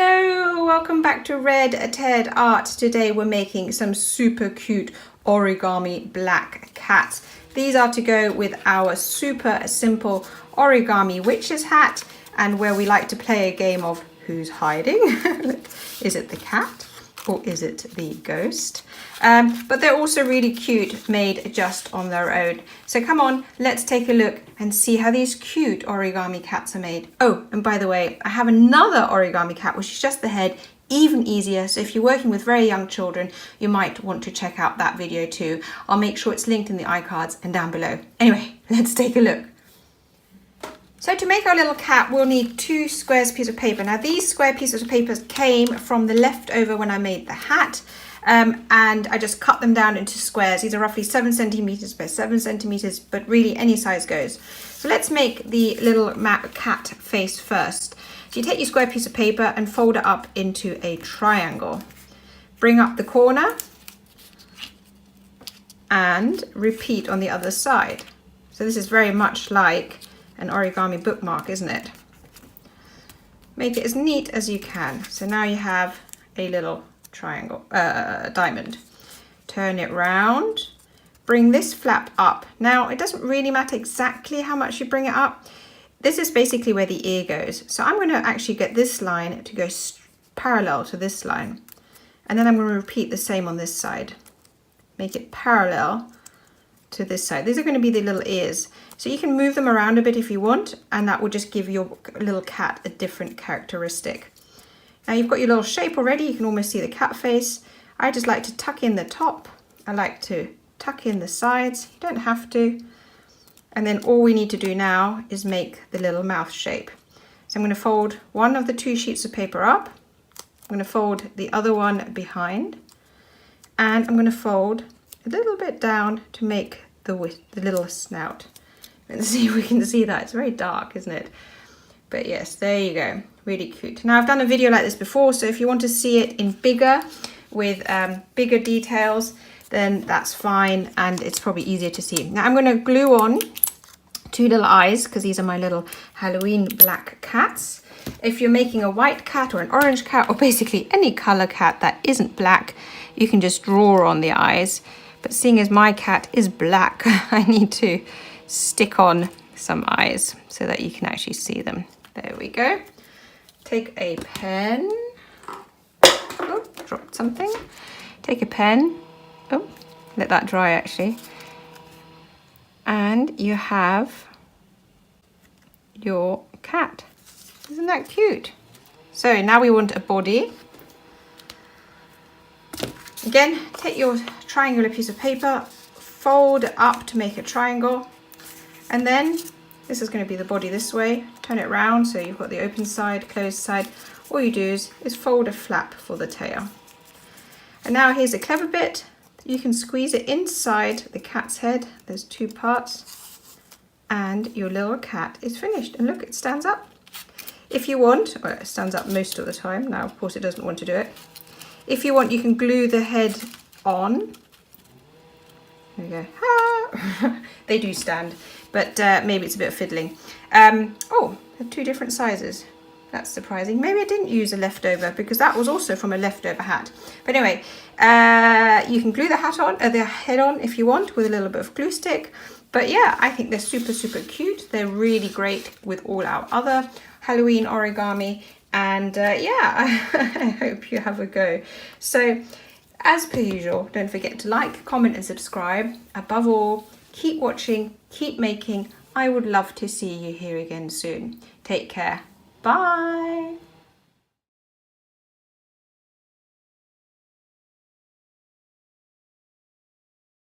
Hello, welcome back to Red Ted Art. Today we're making some super cute origami black cats. These are to go with our super simple origami witch's hat, and where we like to play a game of who's hiding. Is it the cat or is it the ghost? But they're also really cute, made just on their own. So come on, let's take a look and see how these cute origami cats are made. Oh, and by the way, I have another origami cat, which is just the head, even easier. So if you're working with very young children, you might want to check out that video too. I'll make sure it's linked in the iCards and down below. Anyway, let's take a look. So to make our little cat, we'll need 2 square pieces of paper. Now these square pieces of paper came from the leftover when I made the hat. And I just cut them down into squares. These are roughly 7 centimeters by 7 centimeters, but really any size goes. So let's make the little cat face first. So you take your square piece of paper and fold it up into a triangle. Bring up the corner and repeat on the other side. So this is very much like an origami bookmark, isn't it? Make it as neat as you can. So now you have a little triangle, diamond. Turn it round, bring this flap up. Now it doesn't really matter exactly how much you bring it up. This is basically where the ear goes. So I'm going to actually get this line to go parallel to this line. And then I'm going to repeat the same on this side. Make it parallel to this side. These are going to be the little ears. So you can move them around a bit if you want, and that will just give your little cat a different characteristic. Now you've got your little shape already. You can almost see the cat face. I just like to tuck in the top. I like to tuck in the sides. You don't have to. And then all we need to do now is make the little mouth shape. So I'm going to fold one of the 2 sheets of paper up. I'm going to fold the other one behind. And I'm going to fold a little bit down to make the little snout. Let's see if we can see that. It's very dark, isn't it? But yes, there you go. Really cute. Now I've done a video like this before, so if you want to see it in bigger, with bigger details, then that's fine, and it's probably easier to see. Now I'm going to glue on 2 little eyes, because these are my little Halloween black cats. If you're making a white cat or an orange cat, or basically any color cat that isn't black, you can just draw on the eyes. But seeing as my cat is black, I need to stick on some eyes so that you can actually see them. There we go. Take a pen. Oh, dropped something. Take a pen. Oh, let that dry actually. And you have your cat. Isn't that cute? So now we want a body. Again, take your triangular piece of paper, fold it up to make a triangle, and then this is going to be the body this way. Turn it round so you've got the open side, closed side. All you do is fold a flap for the tail. And now here's a clever bit. You can squeeze it inside the cat's head. There's 2 parts. And your little cat is finished. And look, it stands up. If you want, well, it stands up most of the time. Now, of course, it doesn't want to do it. If you want, you can glue the head on. There we go. Ah! They do stand, but maybe it's a bit of fiddling. Oh, they're 2 different sizes. That's surprising. Maybe I didn't use a leftover, because that was also from a leftover hat. But anyway, you can glue the hat on, the head on if you want, with a little bit of glue stick. But yeah, I think they're super, super cute. They're really great with all our other Halloween origami. And yeah, I hope you have a go. So as per usual, don't forget to like, comment and subscribe. Above all, keep watching, keep making. I would love to see you here again soon. Take care. Bye.